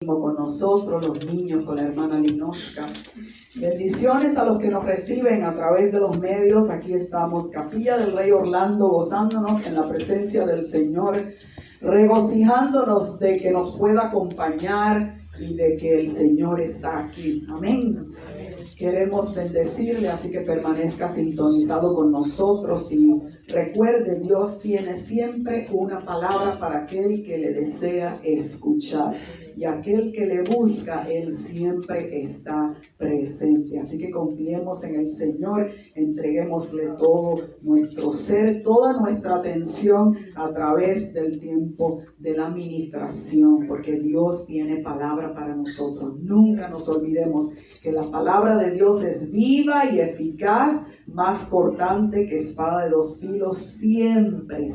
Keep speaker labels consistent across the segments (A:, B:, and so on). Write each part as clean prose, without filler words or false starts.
A: con nosotros, los niños, con la hermana Linoshka. Bendiciones a los que nos reciben a través de los medios. Aquí estamos, Capilla del Rey Orlando, gozándonos en la presencia del Señor, regocijándonos de que nos pueda acompañar y de que el Señor está aquí. Amén. Queremos bendecirle, así que permanezca sintonizado con nosotros y recuerde, Dios tiene siempre una palabra para aquel que le desea escuchar. Y aquel que le busca, Él siempre está presente. Así que confiemos en el Señor, entreguémosle todo nuestro ser, toda nuestra atención a través del tiempo de la administración, porque Dios tiene palabra para nosotros. Nunca nos olvidemos que la palabra de Dios es viva y eficaz, más cortante que espada de dos filos. Siempre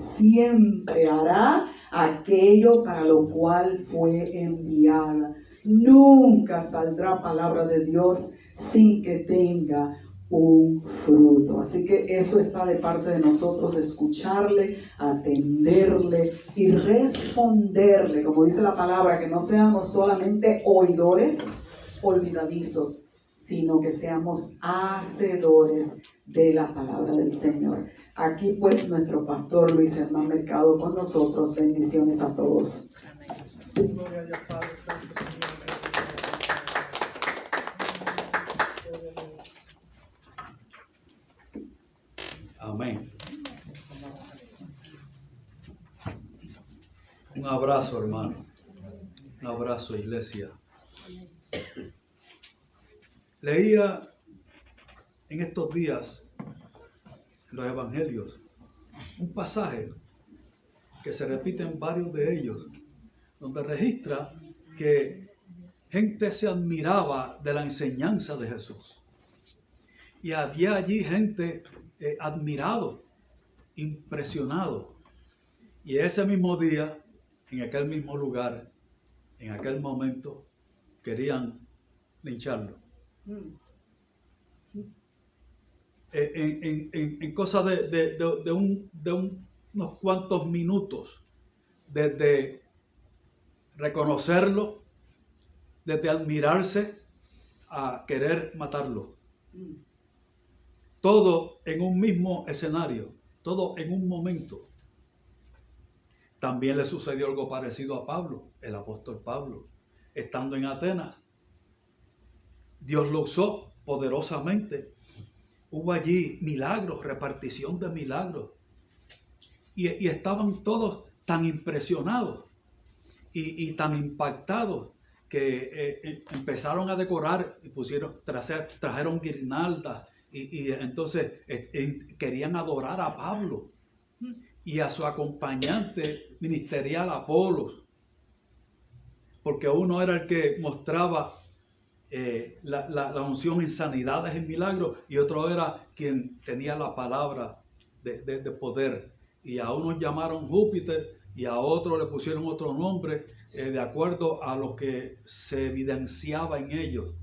A: hará aquello para lo cual fue enviada. Nunca saldrá palabra de Dios sin que tenga un fruto. Así que eso está de parte de nosotros, escucharle, atenderle y responderle, como dice la palabra, que no seamos solamente oidores olvidadizos, sino que seamos hacedores de la palabra del Señor. Aquí pues nuestro pastor Luis Hernán Mercado con nosotros. Bendiciones a todos. Amén. Gloria a Dios, Padre Santo,
B: amén. Un abrazo, hermano. Un abrazo, iglesia. Leía en estos días en los evangelios un pasaje que se repite en varios de ellos, donde registra que gente se admiraba de la enseñanza de Jesús. Y había allí gente admirado, impresionado. Y ese mismo día, en aquel mismo lugar, en aquel momento, querían lincharlo. En cosa de unos cuantos minutos, desde reconocerlo, desde admirarse a querer matarlo. Todo en un mismo escenario, todo en un momento. También le sucedió algo parecido a Pablo, el apóstol Pablo, estando en Atenas. Dios lo usó poderosamente. Hubo allí milagros, repartición de milagros. Y estaban todos tan impresionados y tan impactados que empezaron a decorar y trajeron guirnaldas y entonces querían adorar a Pablo y a su acompañante ministerial Apolos, porque uno era el que mostraba la unción en sanidades, en milagros, y otro era quien tenía la palabra de poder. Y a uno llamaron Júpiter y a otro le pusieron otro nombre de acuerdo a lo que se evidenciaba en ellos.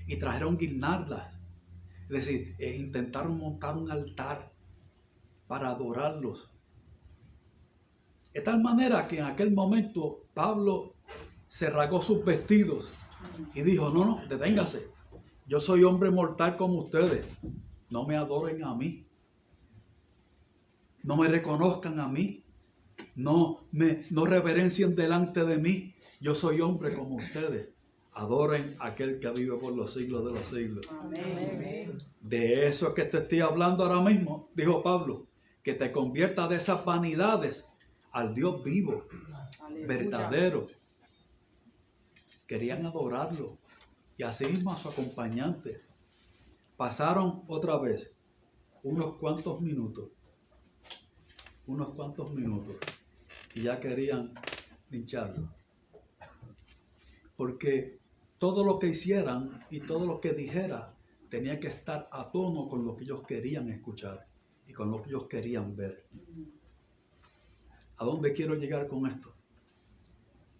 B: Y trajeron guirnaldas, es decir, intentaron montar un altar para adorarlos. De tal manera que en aquel momento Pablo se rasgó sus vestidos y dijo: no, deténgase. Yo soy hombre mortal como ustedes. No me adoren a mí. No me reconozcan a mí. No reverencien delante de mí. Yo soy hombre como ustedes. Adoren a aquel que vive por los siglos de los siglos. Amén. De eso es que te estoy hablando ahora mismo, dijo Pablo. Que te convierta de esas vanidades al Dios vivo, aleluya, verdadero. Querían adorarlo. Y así mismo a su acompañante. Pasaron otra vez unos cuantos minutos. Y ya querían lincharlo. Porque todo lo que hicieran y todo lo que dijera tenía que estar a tono con lo que ellos querían escuchar y con lo que ellos querían ver. ¿A dónde quiero llegar con esto?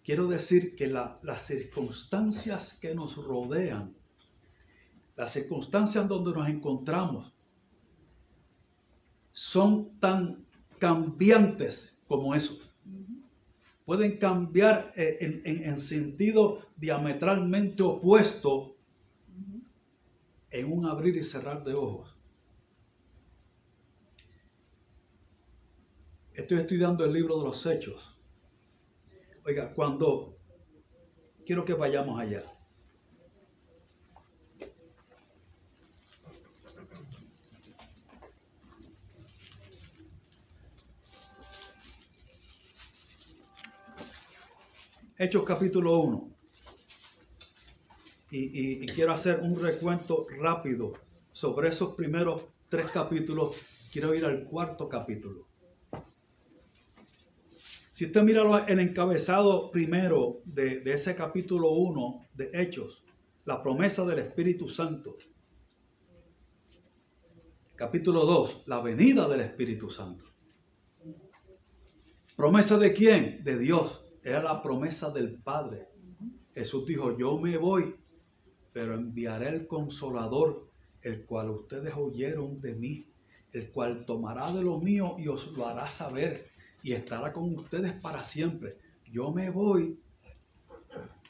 B: Quiero decir que las circunstancias que nos rodean, las circunstancias donde nos encontramos, son tan cambiantes como eso. pueden cambiar en sentido diametralmente opuesto en un abrir y cerrar de ojos. Estoy estudiando el libro de los Hechos. Oiga, quiero que vayamos allá. Hechos capítulo 1. Y quiero hacer un recuento rápido sobre esos primeros 3 capítulos. Quiero ir al 4º capítulo. Si usted mira el encabezado primero de ese capítulo 1 de Hechos, la promesa del Espíritu Santo. Capítulo 2, la venida del Espíritu Santo. ¿Promesa de quién? De Dios. Era la promesa del Padre. Jesús dijo, yo me voy, pero enviaré el Consolador, el cual ustedes oyeron de mí, el cual tomará de lo mío y os lo hará saber, y estará con ustedes para siempre. Yo me voy,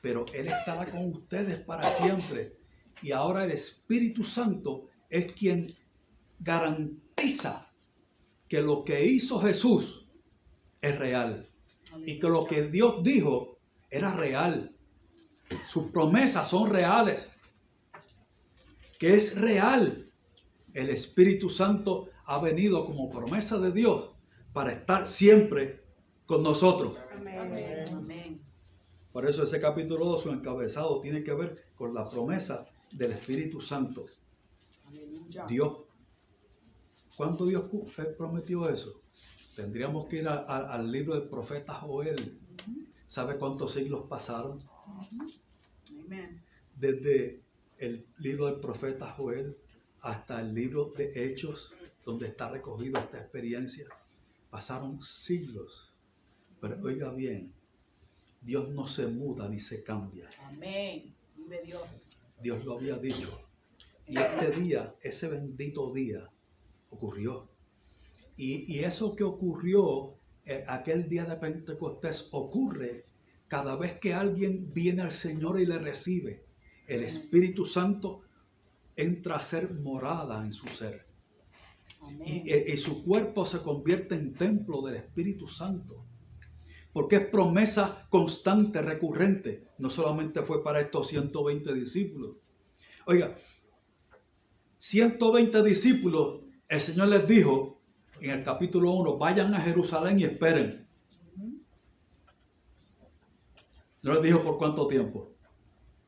B: pero Él estará con ustedes para siempre. Y ahora el Espíritu Santo es quien garantiza que lo que hizo Jesús es real. Y que lo que Dios dijo era real. Sus promesas son reales. Que es real. El Espíritu Santo ha venido como promesa de Dios para estar siempre con nosotros.
C: Amén.
B: Por eso ese capítulo 2, su encabezado, tiene que ver con la promesa del Espíritu Santo. Dios. ¿Cuánto Dios prometió eso? Tendríamos que ir al libro del profeta Joel. ¿Sabe cuántos siglos pasaron? Desde el libro del profeta Joel hasta el libro de Hechos, donde está recogida esta experiencia. Pasaron siglos. Pero oiga bien, Dios no se muda ni se cambia.
C: Amén. Vive Dios.
B: Dios lo había dicho. Y este día, ese bendito día, ocurrió. Y eso que ocurrió aquel día de Pentecostés ocurre cada vez que alguien viene al Señor y le recibe. El Espíritu Santo entra a ser morada en su ser. Y su cuerpo se convierte en templo del Espíritu Santo. Porque es promesa constante, recurrente. No solamente fue para estos 120 discípulos. Oiga, 120 discípulos, el Señor les dijo en el capítulo 1, vayan a Jerusalén y esperen. No les dijo por cuánto tiempo.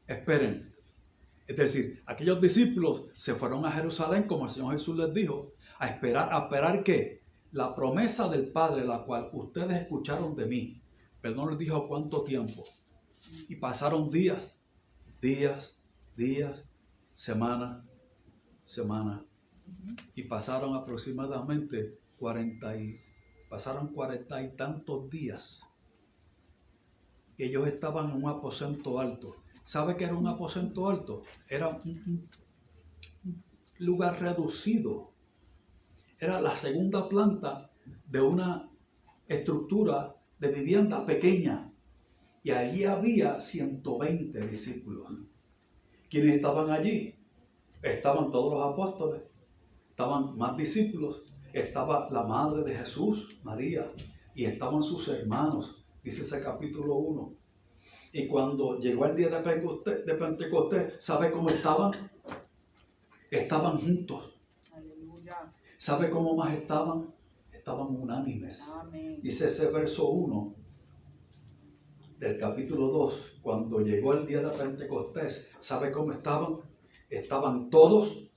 B: Esperen. Es decir, aquellos discípulos se fueron a Jerusalén, como el Señor Jesús les dijo, a esperar ¿qué? La promesa del Padre, la cual ustedes escucharon de mí. Pero no les dijo cuánto tiempo. Y pasaron días, semana. Y pasaron aproximadamente 40 y tantos días. Ellos estaban en un aposento alto. ¿Sabe qué era un aposento alto? Era un lugar reducido. Era la segunda planta de una estructura de vivienda pequeña. Y allí había 120 discípulos. ¿Quiénes estaban allí? Estaban todos los apóstoles, estaban más discípulos, estaba la madre de Jesús, María, y estaban sus hermanos, dice ese capítulo 1. Y cuando llegó el día de Pentecostés, ¿sabe cómo estaban? Estaban juntos.
C: Aleluya.
B: ¿Sabe cómo más estaban? Estaban unánimes.
C: Amén.
B: Dice ese verso 1 del capítulo 2, cuando llegó el día de Pentecostés, ¿sabe cómo estaban? Estaban todos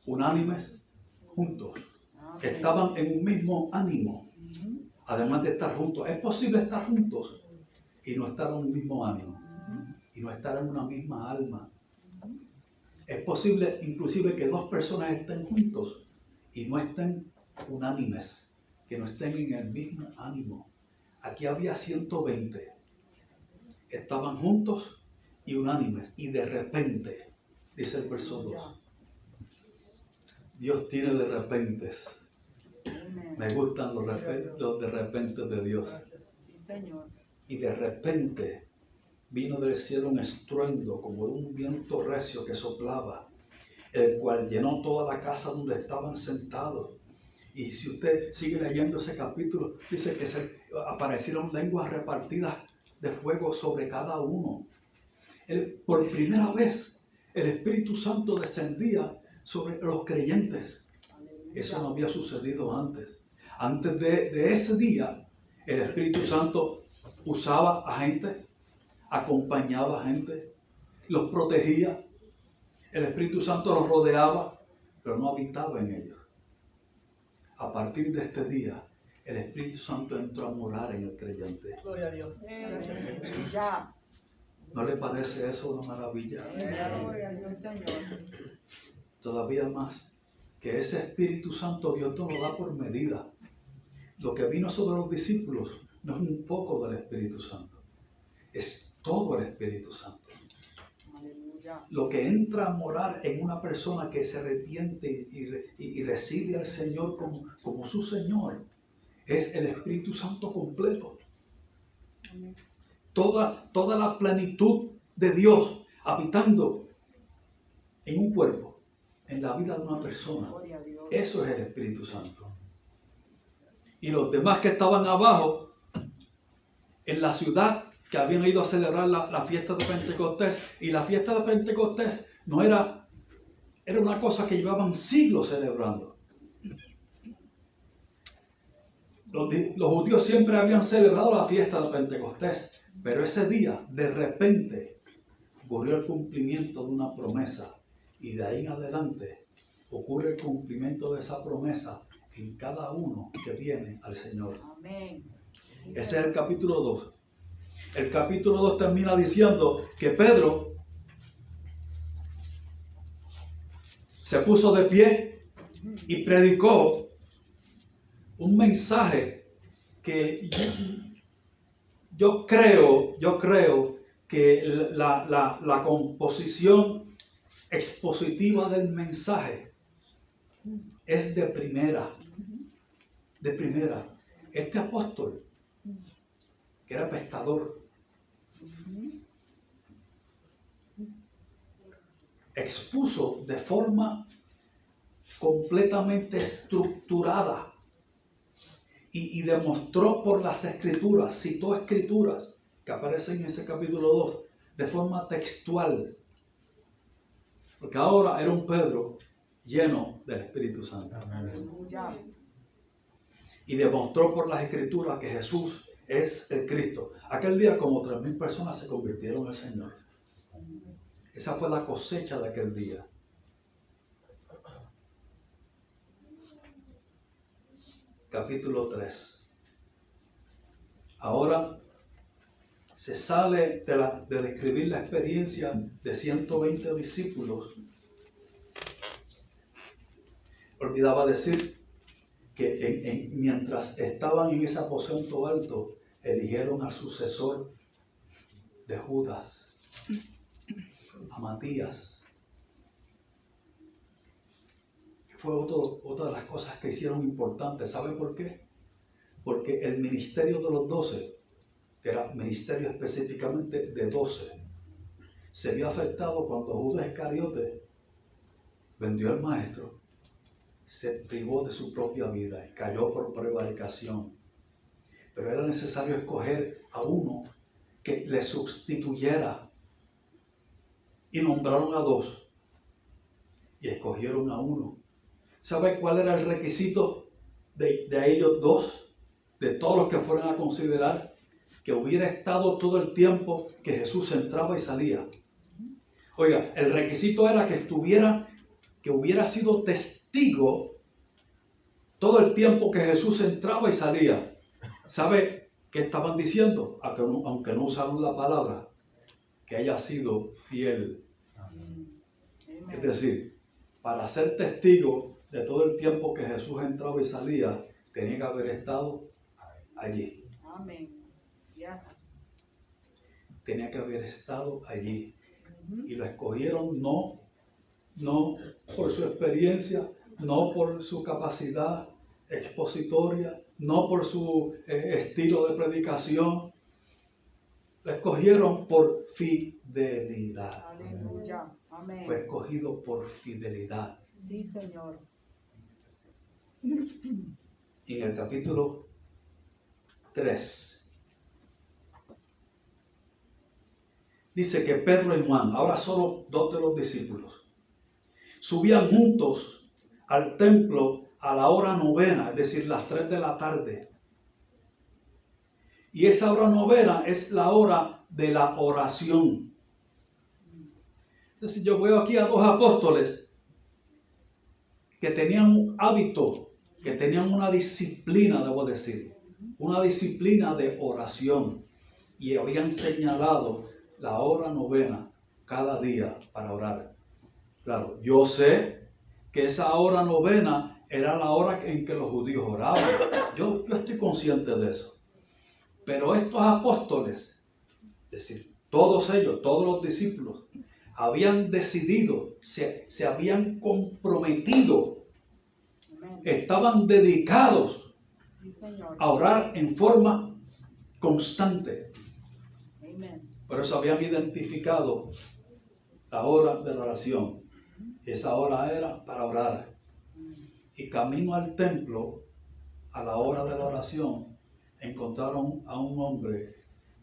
B: unánimes juntos.
C: Amén.
B: Estaban en un mismo ánimo. Además de estar juntos. Es posible estar juntos y no estar en un mismo ánimo. Y no estar en una misma alma. Es posible inclusive que dos personas estén juntos y no estén unánimes. Que no estén en el mismo ánimo. Aquí había 120. Estaban juntos y unánimes. Y de repente, dice el verso 2. Dios tiene de repentes. Me gustan los de repente de Dios. y de repente vino del cielo un estruendo como de un viento recio que soplaba, el cual llenó toda la casa donde estaban sentados. Y si usted sigue leyendo ese capítulo, dice que se aparecieron lenguas repartidas de fuego sobre cada uno. Por primera vez el Espíritu Santo descendía sobre los creyentes. Eso no había sucedido antes. Antes de ese día, el Espíritu Santo usaba a gente, acompañaba a gente, los protegía. El Espíritu Santo los rodeaba, pero no habitaba en ellos. A partir de este día, el Espíritu Santo entró a morar en el creyente.
C: Gloria a Dios.
B: ¿No le parece eso una maravilla?
C: Gloria a Dios, Señor.
B: Todavía más, que ese Espíritu Santo Dios no lo da por medida. Lo que vino sobre los discípulos no es un poco del Espíritu Santo, es todo el Espíritu Santo.
C: Aleluya.
B: Lo que entra a morar en una persona que se arrepiente y recibe al Señor como su Señor es el Espíritu Santo completo. Toda la plenitud de Dios habitando en un cuerpo, en la vida de una persona.
C: Gloria a Dios.
B: Eso es el Espíritu Santo. Y los demás que estaban abajo, en la ciudad, que habían ido a celebrar la fiesta de Pentecostés, y la fiesta de Pentecostés no era una cosa que llevaban siglos celebrando. Los judíos siempre habían celebrado la fiesta de Pentecostés, pero ese día, de repente, ocurrió el cumplimiento de una promesa, y de ahí en adelante ocurre el cumplimiento de esa promesa en cada uno que viene al Señor.
C: Amén.
B: Ese es el capítulo 2. El capítulo 2 termina diciendo que Pedro se puso de pie y predicó un mensaje que yo creo que la composición expositiva del mensaje es de primera. Este apóstol, que era pescador, expuso de forma completamente estructurada y demostró por las escrituras, citó escrituras que aparecen en ese capítulo 2 de forma textual, porque ahora era un Pedro lleno del Espíritu Santo.
C: Aleluya.
B: Y demostró por las escrituras que Jesús es el Cristo. Aquel día como 3,000 personas se convirtieron al Señor. Esa fue la cosecha de aquel día. Capítulo 3. Ahora se sale de describir la experiencia de 120 discípulos. Olvidaba decir que mientras estaban en ese aposento alto, eligieron al sucesor de Judas, a Matías. Fue otra de las cosas que hicieron importantes. ¿Sabe por qué? Porque el ministerio de los 12, que era ministerio específicamente de 12, se vio afectado cuando Judas Iscariote vendió al maestro, se privó de su propia vida y cayó por prevaricación. Pero era necesario escoger a uno que le sustituyera. Y nombraron a 2. Y escogieron a uno. ¿Sabe cuál era el requisito de ellos 2? De todos los que fueran a considerar, que hubiera estado todo el tiempo que Jesús entraba y salía. Oiga, el requisito era que hubiera sido testigo todo el tiempo que Jesús entraba y salía. ¿Sabe qué estaban diciendo? Aunque no usaron la palabra, que haya sido fiel. Es decir, para ser testigo de todo el tiempo que Jesús entraba y salía, tenía que haber estado allí.
C: Amén. Yes.
B: Tenía que haber estado allí. Y lo escogieron no por su experiencia, no por su capacidad expositoria, no por su estilo de predicación, Lo escogieron por fidelidad.
C: Aleluya. Amén.
B: Fue escogido por fidelidad.
C: Sí, Señor.
B: Y en el capítulo 3 dice que Pedro y Juan, ahora solo dos de los discípulos, subían juntos al templo a la hora novena, es decir, las 3 de la tarde. Y esa hora novena es la hora de la oración. Entonces yo veo aquí a dos apóstoles que tenían un hábito, que tenían una disciplina, debo decir, una disciplina de oración. Y habían señalado la hora novena cada día para orar. Claro, yo sé que esa hora novena era la hora en que los judíos oraban. Yo estoy consciente de eso. Pero estos apóstoles, es decir, todos ellos, todos los discípulos, habían decidido, se habían comprometido, estaban dedicados
C: Sí, Señor.
B: a orar en forma constante.
C: Amén.
B: Por eso habían identificado la hora de la oración. Esa hora era para orar. Y camino al templo, a la hora de la oración, encontraron a un hombre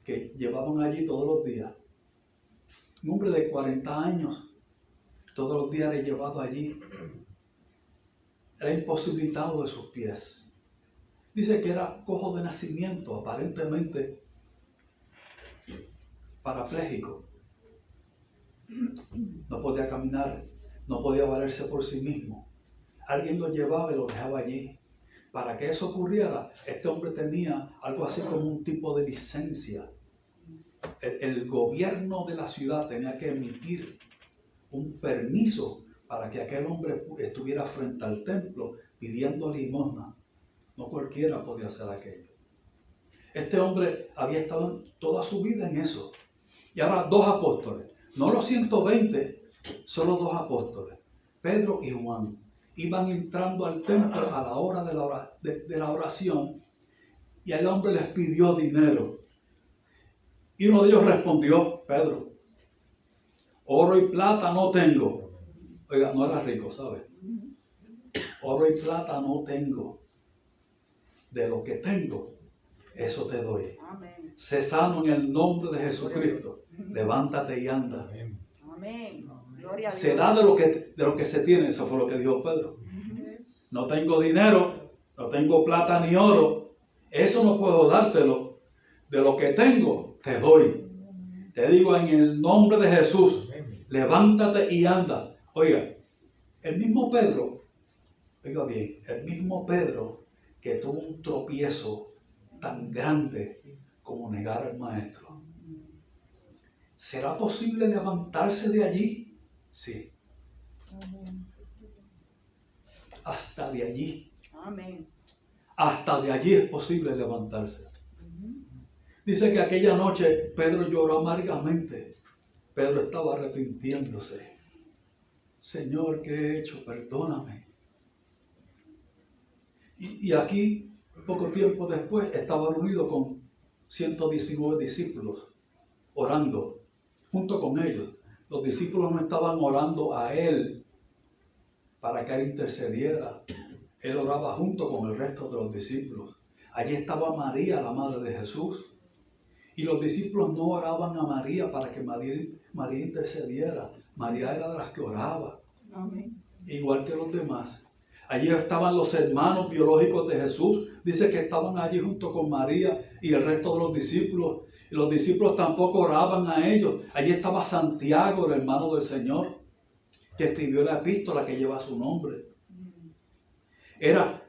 B: que llevaban allí todos los días. Un hombre de 40 años, todos los días era llevado allí. Era imposibilitado de sus pies. Dice que era cojo de nacimiento, aparentemente parapléjico. No podía caminar, no podía valerse por sí mismo. Alguien lo llevaba y lo dejaba allí. Para que eso ocurriera, este hombre tenía algo así como un tipo de licencia. El gobierno de la ciudad tenía que emitir un permiso para que aquel hombre estuviera frente al templo pidiendo limosna. No cualquiera podía hacer aquello. Este hombre había estado toda su vida en eso. Y ahora dos apóstoles, no los 120, solo dos apóstoles, Pedro y Juan, iban entrando al templo a la hora de la oración y el hombre les pidió dinero. Y uno de ellos respondió, Pedro, oro y plata no tengo. Oiga, no era rico, ¿sabe? Oro y plata no tengo. De lo que tengo, eso te doy.
C: Amén.
B: Sé sano en el nombre de Jesucristo. Levántate y anda.
C: Amén. Gloria a Dios.
B: Se da de lo que se tiene. Eso fue lo que dijo Pedro. No tengo dinero, no tengo plata ni oro. Eso no puedo dártelo. De lo que tengo, te doy. Te digo en el nombre de Jesús, levántate y anda. Oiga, el mismo Pedro, oiga bien, el mismo Pedro que tuvo un tropiezo tan grande como negar al maestro. ¿Será posible levantarse de allí? Sí. Hasta de allí.
C: Amén.
B: Hasta de allí es posible levantarse. Dice que aquella noche Pedro lloró amargamente. Pedro estaba arrepintiéndose. Señor, ¿qué he hecho? Perdóname. Y aquí, poco tiempo después, estaba reunido con 119 discípulos, orando junto con ellos. Los discípulos no estaban orando a él para que él intercediera. Él oraba junto con el resto de los discípulos. Allí estaba María, la madre de Jesús. Y los discípulos no oraban a María para que María intercediera. María era de las que oraba.
C: Amén.
B: Igual que los demás. Allí estaban los hermanos biológicos de Jesús. Dice que estaban allí junto con María y el resto de los discípulos. Y los discípulos tampoco oraban a ellos. Allí estaba Santiago, el hermano del Señor, que escribió la epístola que lleva su nombre. Era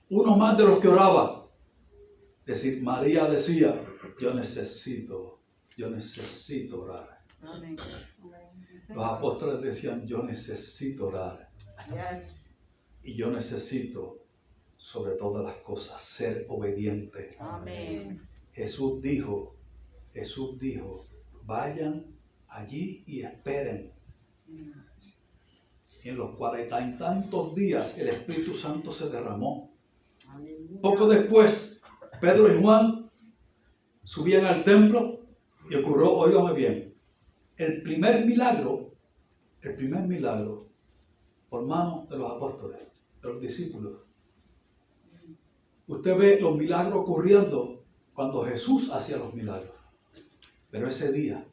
B: uno más de los que oraba. Es decir, María decía, yo necesito orar.
C: Amén.
B: Los apóstoles decían, yo necesito orar.
C: Yes.
B: Y yo necesito, sobre todas las cosas, ser obediente.
C: Amén.
B: Jesús dijo, vayan allí y esperen. Y en los 40 y tantos días el Espíritu Santo se derramó.
C: Aleluya.
B: Poco después, Pedro y Juan subían al templo Y ocurrió, óigame bien, el primer milagro, por manos de los apóstoles, de los discípulos. Usted ve los milagros ocurriendo cuando Jesús hacía los milagros. Pero ese día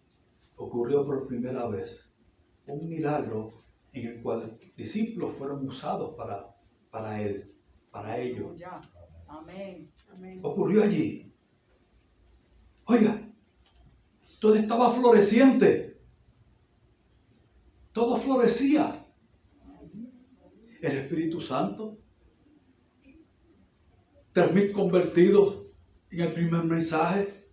B: ocurrió por primera vez un milagro en el cual discípulos fueron usados para él, para ellos.
C: Aleluya. Amén. Amén.
B: Ocurrió allí. Oiga, todo estaba floreciente. Todo florecía. El Espíritu Santo. 3,000 convertidos en el primer mensaje.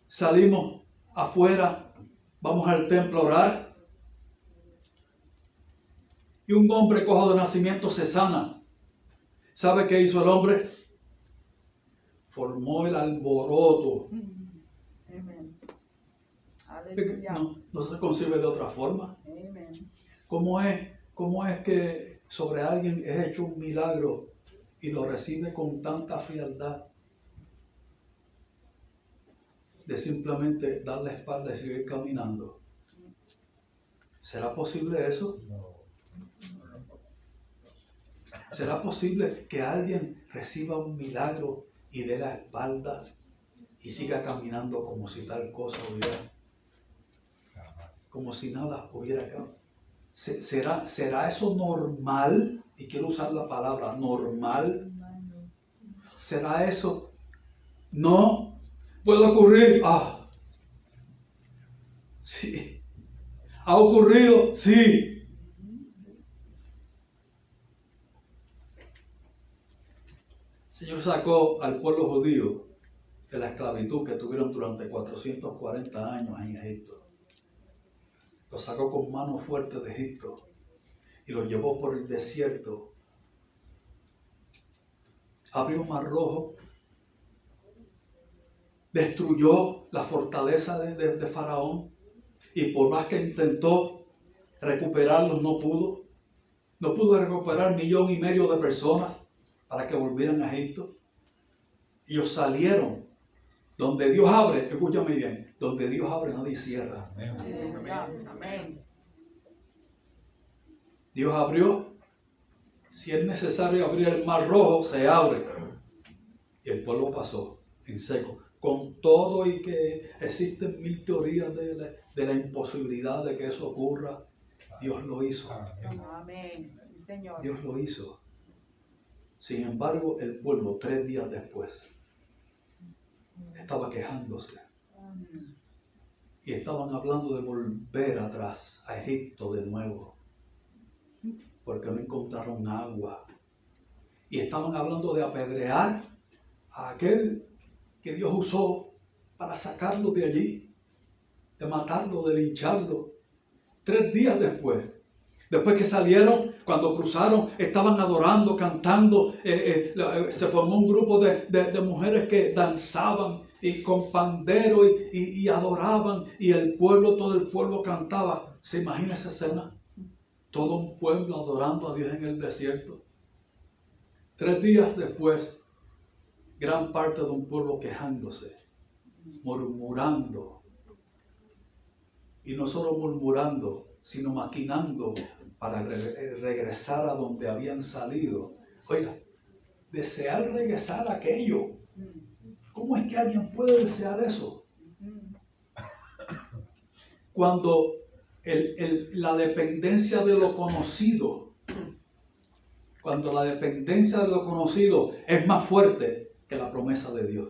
B: Salimos afuera, vamos al templo a orar. Y un hombre cojo de nacimiento se sana. ¿Sabe qué hizo el hombre? Formó el alboroto.
C: Amén. Aleluya.
B: No se concibe de otra forma.
C: Amén.
B: ¿Cómo es que sobre alguien es hecho un milagro y lo recibe con tanta frialdad? De simplemente dar la espalda y seguir caminando. ¿Será posible eso? ¿Será posible que alguien reciba un milagro y dé la espalda y siga caminando como si tal cosa hubiera, como si nada hubiera cambiado? ¿Será eso normal? Y quiero usar la palabra normal. ¿Será eso? No. ¿Puede ocurrir? Sí. ¿Ha ocurrido? Sí. El Señor sacó al pueblo judío de la esclavitud que tuvieron durante 440 años en Egipto. Lo sacó con mano fuerte de Egipto y lo llevó por el desierto. Abrió un mar rojo, destruyó la fortaleza de Faraón y por más que intentó recuperarlos no pudo. No pudo recuperar 1,5 millones de personas para que volvieran a Egipto. Ellos salieron. Donde Dios abre, escúchame bien, donde Dios abre nadie cierra.
C: Amén.
B: Dios abrió. Si es necesario abrir el mar rojo, se abre. Y el pueblo pasó en seco. Con todo y que existen 1,000 teorías de la imposibilidad de que eso ocurra, Dios lo hizo.
C: Amén. Sí, Señor.
B: Dios lo hizo. Sin embargo, el pueblo 3 días después estaba quejándose. Y estaban hablando de volver atrás a Egipto de nuevo. Porque no encontraron agua. Y estaban hablando de apedrear a aquel que Dios usó para sacarlo de allí. De matarlo, de lincharlo. 3 días después. Después que salieron, cuando cruzaron, estaban adorando, cantando. Se formó un grupo de mujeres que danzaban y con pandero y adoraban. Y todo el pueblo cantaba. ¿Se imagina esa escena? Todo un pueblo adorando a Dios en el desierto. 3 días después, gran parte de un pueblo quejándose, murmurando. Y no solo murmurando, sino maquinando para regresar a donde habían salido. Oiga, desear regresar a aquello. ¿Cómo es que alguien puede desear eso? Cuando la dependencia de lo conocido, es más fuerte que la promesa de Dios.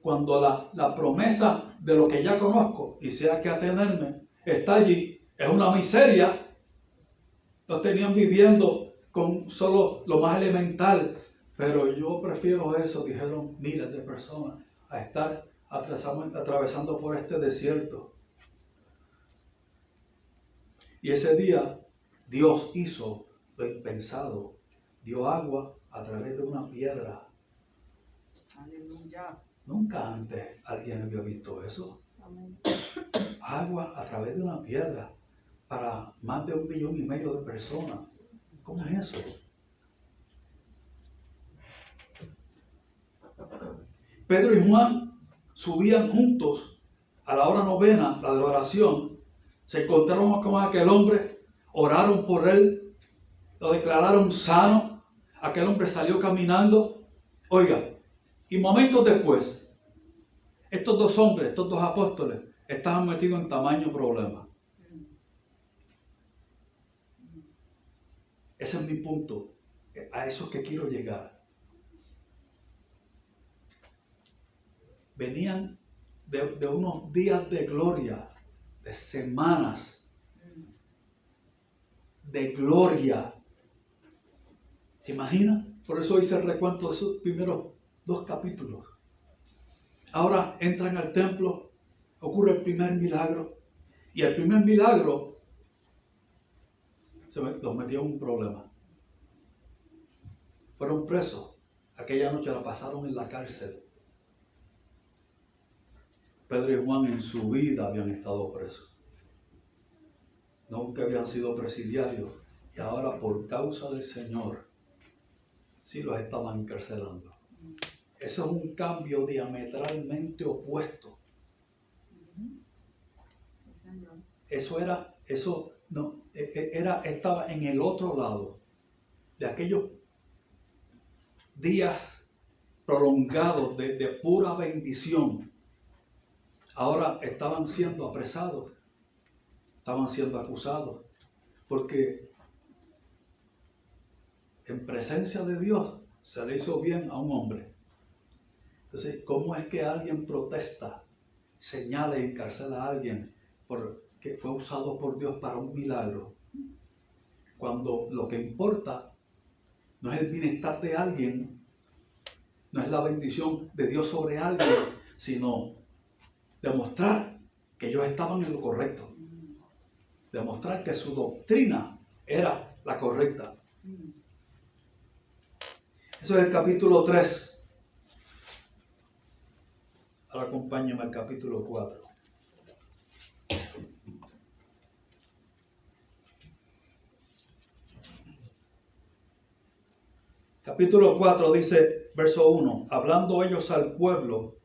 B: Cuando la promesa de lo que ya conozco y sea que atenerme está allí, es una miseria. Los tenían viviendo con solo lo más elemental, pero yo prefiero eso, dijeron miles de personas, a estar atravesando por este desierto. Y ese día Dios hizo lo impensado, dio agua a través de una piedra.
C: Aleluya.
B: Nunca antes alguien había visto eso.
C: Amén.
B: Agua a través de una piedra para más de 1,5 millones de personas. ¿Cómo es eso? Pedro y Juan subían juntos a la hora novena, la de la oración. Se encontraron con aquel hombre, oraron por él, lo declararon sano. Aquel hombre salió caminando. Oiga, y momentos después, estos dos hombres, estos dos apóstoles, estaban metidos en tamaño problema. Ese es mi punto. A eso es que quiero llegar. Venían de unos días de gloria, de semanas de gloria. ¿Se imagina? Por eso hice el recuento de esos primeros 2 capítulos. Ahora entran al templo, ocurre el primer milagro. Y el primer milagro los metió en un problema. Fueron presos. Aquella noche la pasaron en la cárcel. Pedro y Juan en su vida habían estado presos. Nunca habían sido presidiarios. Y ahora por causa del Señor, sí los estaban encarcelando. Eso es un cambio diametralmente opuesto. Estaba en el otro lado de aquellos días prolongados de pura bendición. Ahora estaban siendo apresados, estaban siendo acusados, porque en presencia de Dios se le hizo bien a un hombre. Entonces, ¿cómo es que alguien protesta, señala y encarcela a alguien porque fue usado por Dios para un milagro? Cuando lo que importa no es el bienestar de alguien, no es la bendición de Dios sobre alguien, sino demostrar que ellos estaban en lo correcto. Demostrar que su doctrina era la correcta. Eso es el capítulo 3. Ahora acompáñame al capítulo 4. Capítulo 4 dice, verso 1, hablando ellos al pueblo,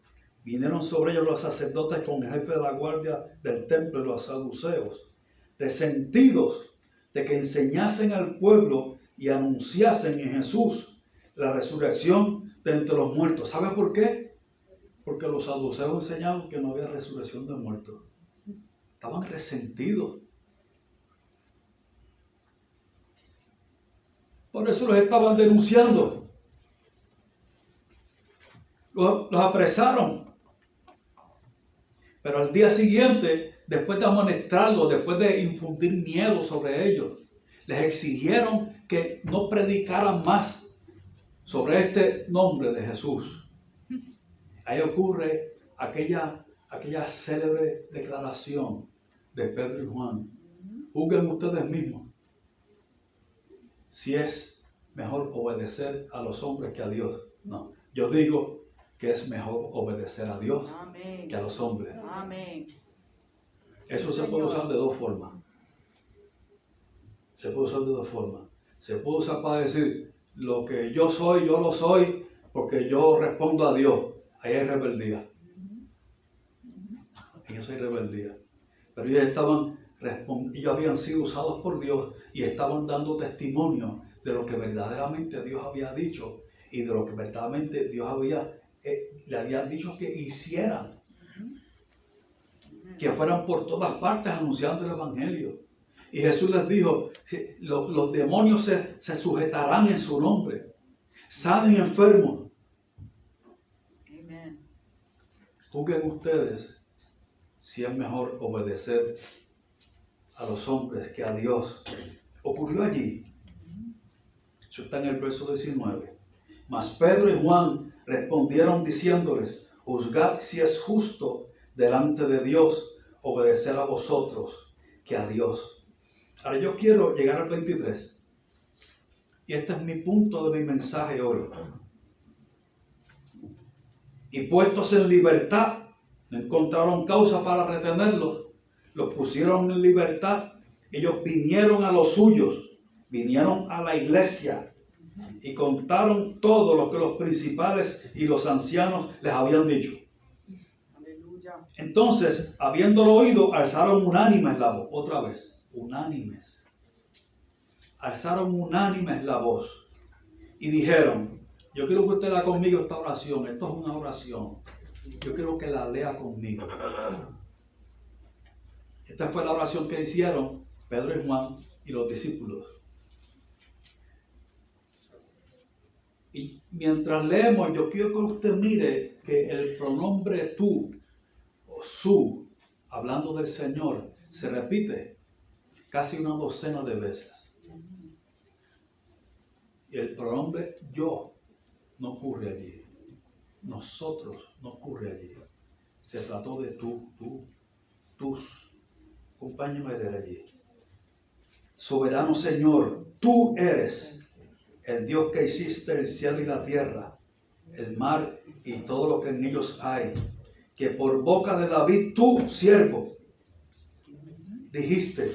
B: vinieron sobre ellos los sacerdotes con el jefe de la guardia del templo y los saduceos, resentidos de que enseñasen al pueblo y anunciasen en Jesús la resurrección de entre los muertos. ¿Sabe por qué? Porque los saduceos enseñaban que no había resurrección de muertos. Estaban resentidos. Por eso los estaban denunciando. Los apresaron. Pero al día siguiente, después de amonestarlos, después de infundir miedo sobre ellos, les exigieron que no predicaran más sobre este nombre de Jesús. Ahí ocurre aquella célebre declaración de Pedro y Juan. Juzguen ustedes mismos si es mejor obedecer a los hombres que a Dios. No, yo digo que es mejor obedecer a Dios
C: Amén.
B: que a los hombres.
C: Amén.
B: Eso se puede usar de 2 formas. Se puede usar de 2 formas. Se puede usar para decir, lo que yo soy, yo lo soy porque yo respondo a Dios. Ahí hay rebeldía. En eso hay rebeldía. Pero ellos habían sido usados por Dios y estaban dando testimonio de lo que verdaderamente Dios había dicho y de lo que verdaderamente Dios le había dicho que hicieran. Que fueran por todas partes anunciando el Evangelio. Y Jesús les dijo, los demonios se sujetarán en su nombre. Sanen enfermos.
C: Amén.
B: Juzguen ustedes si es mejor obedecer a los hombres que a Dios. Ocurrió allí. Eso está en el verso 19. Mas Pedro y Juan respondieron diciéndoles, juzgad si es justo delante de Dios obedecer a vosotros que a Dios. Ahora yo quiero llegar al 23. Y este es mi punto de mi mensaje hoy. Y puestos en libertad, no encontraron causa para retenerlos, los pusieron en libertad. Ellos vinieron a los suyos, vinieron a la iglesia y contaron todo lo que los principales y los ancianos les habían dicho.
C: Aleluya.
B: Entonces, habiéndolo oído, alzaron unánimes la voz. Otra vez, unánimes. Alzaron unánimes la voz y dijeron, yo quiero que usted lea conmigo esta oración. Esto es una oración. Yo quiero que la lea conmigo. Esta fue la oración que hicieron Pedro y Juan y los discípulos. Y mientras leemos, yo quiero que usted mire que el pronombre tú o su, hablando del Señor, se repite casi una docena de veces. Y el pronombre yo no ocurre allí. Nosotros no ocurre allí. Se trató de tú, tus. Acompáñame a leer allí. Soberano Señor, tú eres el Dios que hiciste el cielo y la tierra, el mar y todo lo que en ellos hay, que por boca de David, tu siervo, dijiste,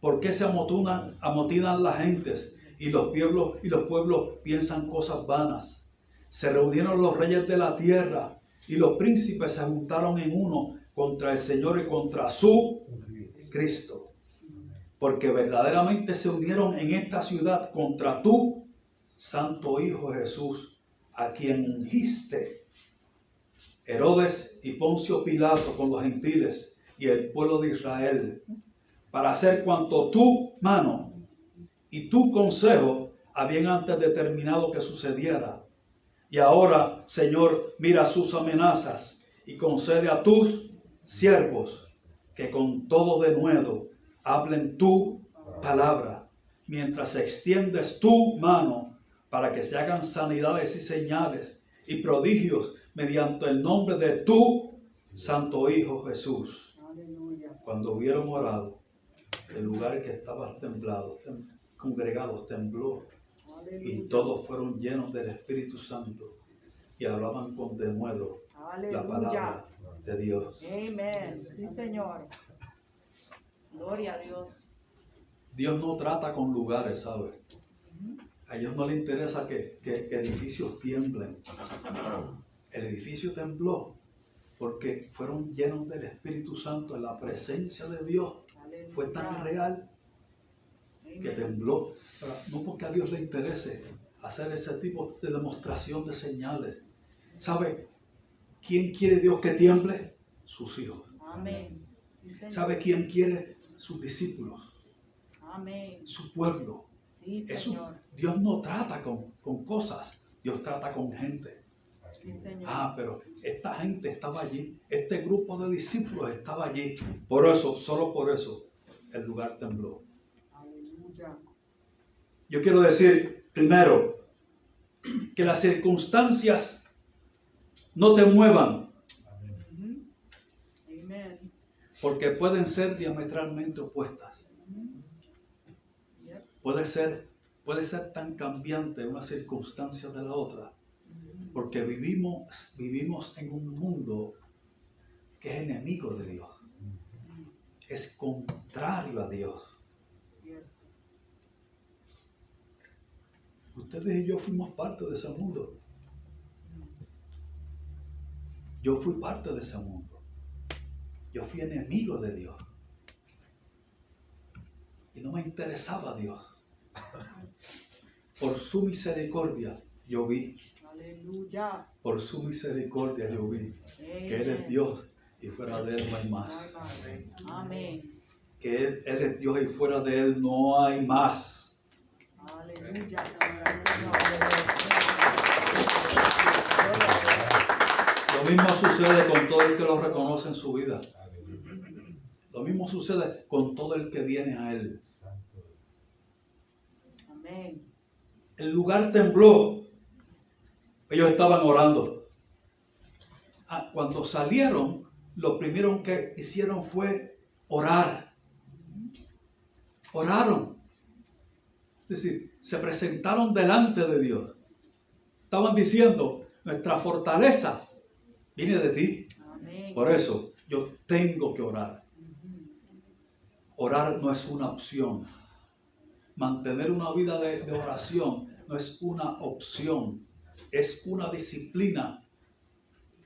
B: ¿por qué se amotinan las gentes y los pueblos piensan cosas vanas? Se reunieron los reyes de la tierra y los príncipes se juntaron en uno contra el Señor y contra su Cristo. Porque verdaderamente se unieron en esta ciudad contra tu Santo Hijo Jesús, a quien ungiste. Herodes y Poncio Pilato con los gentiles y el pueblo de Israel, para hacer cuanto tu mano y tu consejo habían antes determinado que sucediera. Y ahora, Señor, mira sus amenazas y concede a tus siervos que con todo denuedo hablen tu palabra, mientras extiendes tu mano para que se hagan sanidades y señales y prodigios mediante el nombre de tu Santo Hijo Jesús.
C: Aleluya.
B: Cuando hubieron orado, el lugar que estaba congregados tembló, y todos fueron llenos del Espíritu Santo y hablaban con denuedo la palabra de Dios.
C: Amén. Sí, Señor. Gloria a Dios.
B: Dios no trata con lugares, ¿sabes? A ellos no les interesa que edificios tiemblen. El edificio tembló porque fueron llenos del Espíritu Santo en la presencia de Dios.
C: Aleluya.
B: Fue tan real que tembló. Pero no porque a Dios le interese hacer ese tipo de demostración de señales. ¿Sabe quién quiere Dios que tiemble? Sus hijos.
C: Amén. Sí, Señor.
B: ¿Sabe quién quiere? Sus discípulos.
C: Amén.
B: Su pueblo.
C: Sí, Señor.
B: Dios no trata con cosas. Dios trata con gente.
C: Sí, Señor.
B: Pero esta gente estaba allí. Este grupo de discípulos estaba allí. Por eso, solo por eso, el lugar tembló.
C: Aleluya.
B: Yo quiero decir, primero, que las circunstancias no te muevan,
C: Amén.
B: porque pueden ser diametralmente opuestas. Puede ser tan cambiante una circunstancia de la otra, porque vivimos en un mundo que es enemigo de Dios, es contrario a Dios. Ustedes y yo fuimos parte de ese mundo. Yo fui parte de ese mundo. Yo fui enemigo de Dios. Y no me interesaba Dios. Por su misericordia yo vi.
C: Aleluya.
B: Por su misericordia yo vi que Él es Dios y fuera de Él no hay más.
C: Amén.
B: Que Él es Dios y fuera de Él no hay más.
C: Aleluya.
B: Lo mismo sucede con todo el que lo reconoce en su vida. Lo mismo sucede con todo el que viene a Él.
C: Amén.
B: El lugar tembló. Ellos estaban orando. Cuando salieron, lo primero que hicieron fue orar. Oraron. Es decir, se presentaron delante de Dios. Estaban diciendo, nuestra fortaleza viene de ti.
C: Amén.
B: Por eso yo tengo que orar. Orar no es una opción. mantener una vida de oración no es una opción, es una disciplina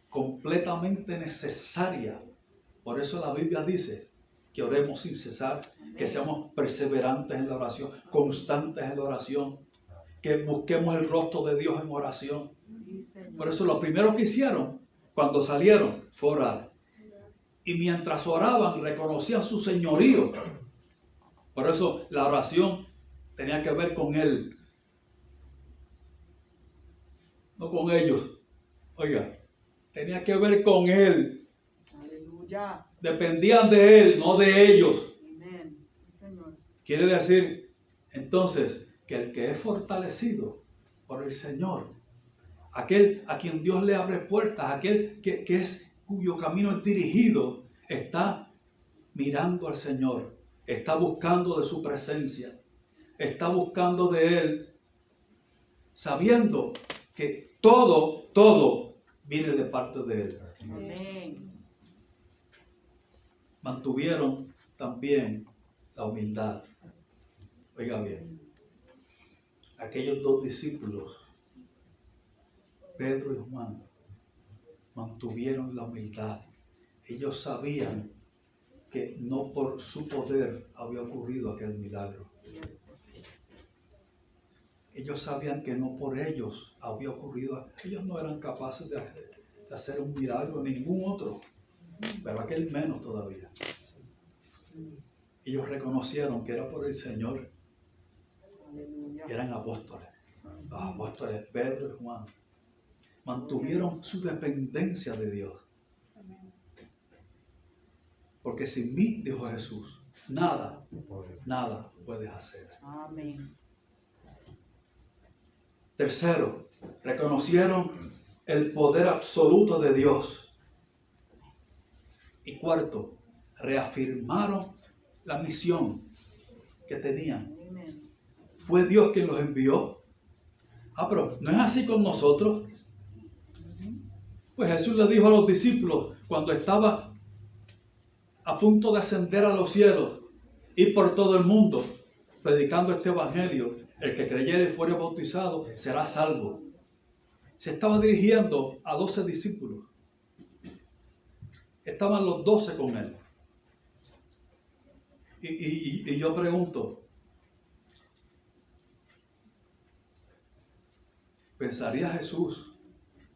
B: completamente necesaria. Por eso la Biblia dice que oremos sin cesar, que seamos perseverantes en la oración, constantes en la oración, que busquemos el rostro de Dios en oración. Por eso lo primero que hicieron cuando salieron fue orar. Y mientras oraban reconocían su señorío. Por eso la oración tenía que ver con Él, no con ellos. Oiga, tenía que ver con Él.
C: Aleluya.
B: Dependían de Él, no de ellos.
C: Amén. Sí, Señor.
B: Quiere decir, entonces, que el que es fortalecido por el Señor, aquel a quien Dios le abre puertas, aquel cuyo camino es dirigido, está mirando al Señor, está buscando de su presencia, está buscando de Él, sabiendo que todo viene de parte de Él.
C: Amén.
B: Mantuvieron también la humildad. Oiga bien, aquellos dos discípulos, Pedro y Juan, mantuvieron la humildad. Ellos sabían que no por su poder había ocurrido aquel milagro. Ellos sabían que no por ellos había ocurrido. Ellos no eran capaces de hacer un milagro, ningún otro, pero aquel menos todavía. Ellos reconocieron que era por el Señor.
C: Aleluya.
B: Eran apóstoles. Los apóstoles Pedro y Juan mantuvieron su dependencia de Dios. Porque sin mí, dijo Jesús, nada puedes hacer.
C: Amén.
B: Tercero, reconocieron el poder absoluto de Dios. Y cuarto, reafirmaron la misión que tenían.
C: Amén.
B: Fue Dios quien los envió. Pero no es así con nosotros. Pues Jesús le dijo a los discípulos cuando estaba a punto de ascender a los cielos, ir por todo el mundo predicando este evangelio, el que creyere y fuere bautizado será salvo. Se estaba dirigiendo a 12 discípulos. Estaban los 12 con él. Y yo pregunto, ¿pensaría Jesús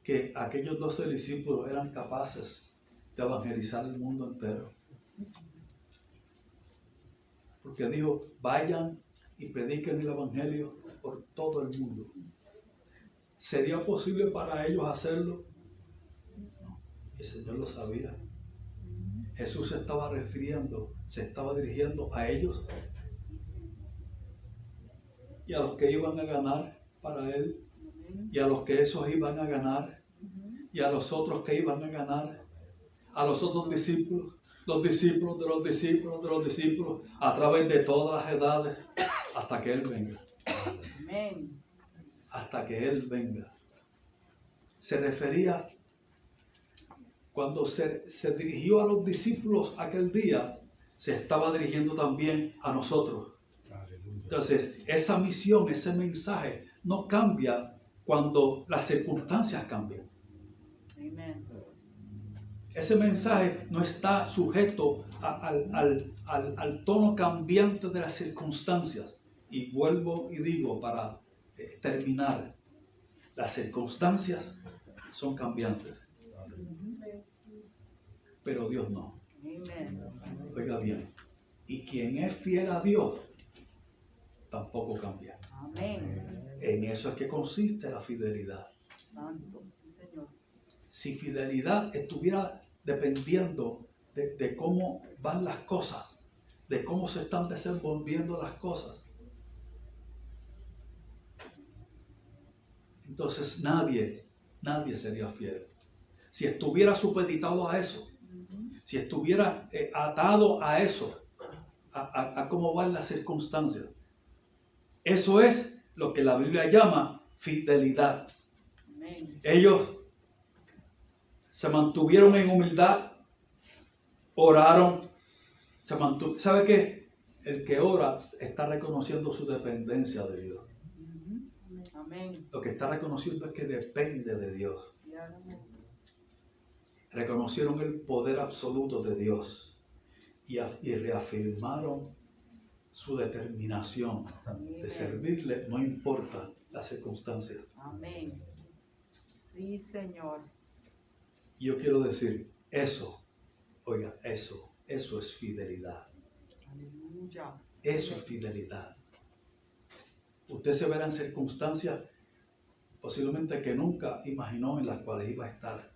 B: que aquellos 12 discípulos eran capaces de evangelizar el mundo entero? Porque dijo, vayan y prediquen el evangelio por todo el mundo. ¿Sería posible para ellos hacerlo? No, el Señor lo sabía. Jesús se estaba dirigiendo a ellos y a los que iban a ganar para Él, y a los que esos iban a ganar, y a los otros que iban a ganar, a los otros discípulos, los discípulos de los discípulos de los discípulos, a través de todas las edades, hasta que Él venga.
C: Amén.
B: Hasta que Él venga. Se refería, cuando se dirigió a los discípulos aquel día, se estaba dirigiendo también a nosotros. Entonces, esa misión, ese mensaje, no cambia cuando las circunstancias cambian.
C: Amén.
B: Ese mensaje no está sujeto al tono cambiante de las circunstancias. Y vuelvo y digo para terminar, las circunstancias son cambiantes, pero Dios no.
C: Amén.
B: Oiga bien, y quien es fiel a Dios tampoco cambia.
C: Amén.
B: En eso es que consiste la fidelidad.
C: Santo. Sí, Señor.
B: Si fidelidad estuviera dependiendo de cómo van las cosas, de cómo se están desenvolviendo las cosas, entonces nadie sería fiel. Si estuviera supeditado a eso, si estuviera atado a eso, a cómo van las circunstancias, eso es lo que la Biblia llama fidelidad.
C: Amén.
B: Ellos se mantuvieron en humildad, oraron, ¿Sabe qué? El que ora está reconociendo su dependencia de Dios.
C: Amén.
B: Lo que está reconociendo es que depende de Dios.
C: Yes.
B: Reconocieron el poder absoluto de Dios y reafirmaron su determinación de servirle, no importa las circunstancias.
C: Amén. Sí, Señor.
B: Y yo quiero decir, eso, oiga, eso es fidelidad.
C: Aleluya.
B: Eso es fidelidad. Usted se verá en circunstancias posiblemente que nunca imaginó en las cuales iba a estar.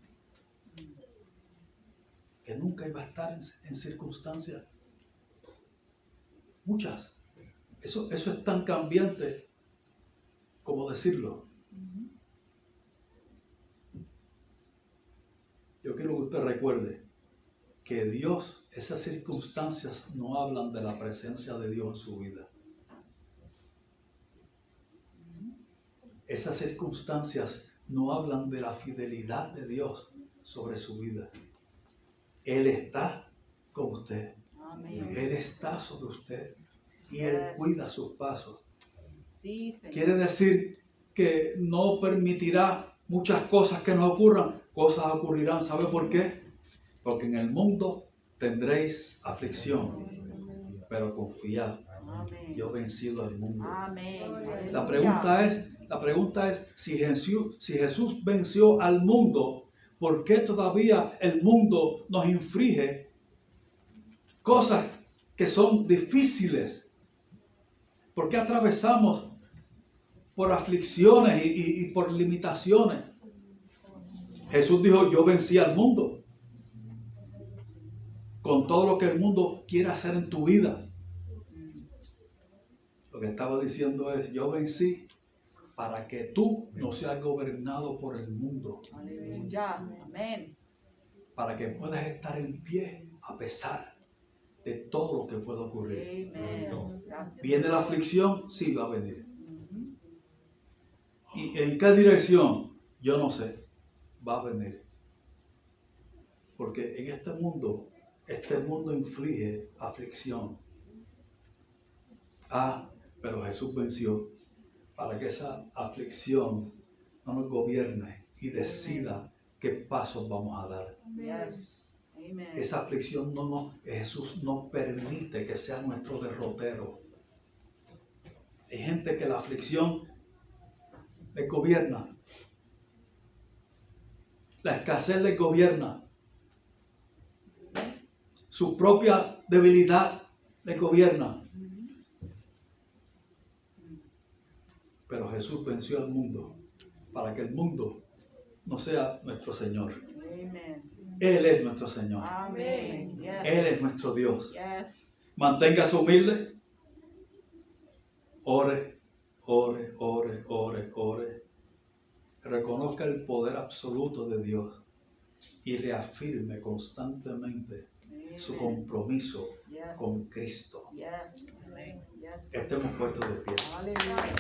B: Que nunca iba a estar en circunstancias. Muchas. Eso es tan cambiante como decirlo. Yo quiero que usted recuerde que Dios, esas circunstancias no hablan de la presencia de Dios en su vida. Esas circunstancias no hablan de la fidelidad de Dios sobre su vida. Él está con usted.
C: Amén.
B: Él está sobre usted y Él cuida sus pasos.
C: Sí, Señor.
B: Quiere decir que no permitirá muchas cosas que nos ocurran. Cosas ocurrirán. ¿Sabe por qué? Porque en el mundo tendréis aflicción, pero confiad,
C: Amén.
B: yo he vencido al mundo.
C: Amén.
B: La pregunta es si Jesús venció al mundo, ¿por qué todavía el mundo nos inflige cosas que son difíciles? ¿Por qué atravesamos por aflicciones y por limitaciones? Jesús dijo, yo vencí al mundo. Con todo lo que el mundo quiera hacer en tu vida. Lo que estaba diciendo es, yo vencí para que tú no seas gobernado por el mundo.
C: Aleluya. Amén.
B: Para que puedas estar en pie a pesar de todo lo que pueda ocurrir.
C: Amén. Gracias.
B: ¿Viene la aflicción? Sí, va a venir. ¿Y en qué dirección? Yo no sé. Va a venir. Porque en este mundo inflige aflicción. Pero Jesús venció para que esa aflicción no nos gobierne y decida qué pasos vamos a dar.
C: Yes. Amen.
B: Esa aflicción Jesús no permite que sea nuestro derrotero. Hay gente que la aflicción les gobierna. La escasez les gobierna. Su propia debilidad les gobierna. Pero Jesús venció al mundo para que el mundo no sea nuestro Señor.
C: Amen.
B: Él es nuestro Señor.
C: Amén. Yes.
B: Él es nuestro Dios.
C: Yes.
B: Manténgase humilde. Ore, ore, ore, ore, ore. Reconozca el poder absoluto de Dios y reafirme constantemente su compromiso
C: Yes.
B: con Cristo.
C: Yes. Amén. Yes.
B: Estemos puestos de pie.
C: Aleluya.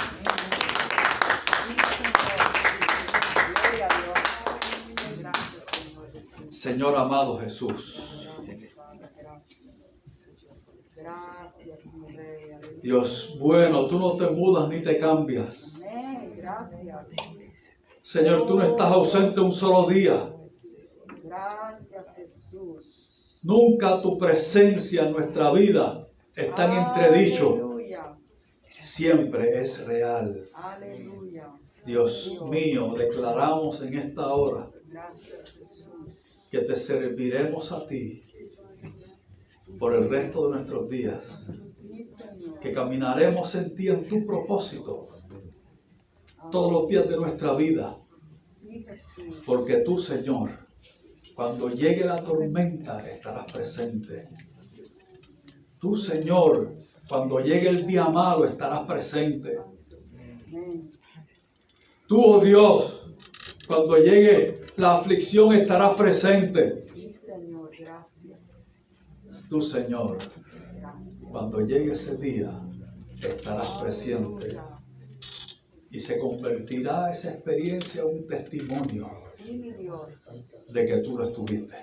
C: Gloria a Dios. Gracias, Señor Jesús.
B: Señor amado Jesús,
C: Gracias, mi Rey. Aleluya.
B: Dios bueno, tú no te mudas ni te cambias.
C: Amén. Gracias.
B: Señor, tú no estás ausente un solo día.
C: Gracias, Jesús.
B: Nunca tu presencia en nuestra vida está en entredicho.
C: Aleluya.
B: Siempre es real.
C: Aleluya.
B: Dios mío, declaramos en esta hora
C: Gracias, Jesús.
B: que te serviremos a ti por el resto de nuestros días.
C: Sí, Señor.
B: Que caminaremos en ti, en tu propósito, todos los días de nuestra vida.
C: Sí, Jesús.
B: Porque tú, Señor, cuando llegue la tormenta estarás presente. Tú, Señor, cuando llegue el día malo estarás presente.
C: Amén.
B: Tú, oh Dios, cuando llegue la aflicción estarás presente.
C: Sí, Señor. Gracias.
B: Tú, Señor,
C: Gracias.
B: cuando llegue ese día estarás presente.
C: Aleluya.
B: Y se convertirá esa experiencia en un testimonio
C: Sí, mi Dios.
B: de que tú lo estuviste,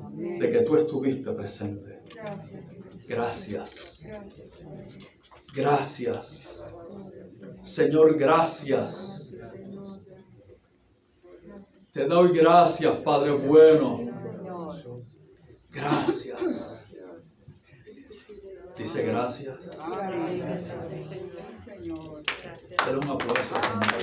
C: Amén.
B: de que tú estuviste presente.
C: Gracias, Jesús.
B: Gracias. Gracias. Señor, gracias. Te doy gracias, Padre bueno. Gracias. Dice gracias.
C: Señor.
B: Dale un aplauso, Señor.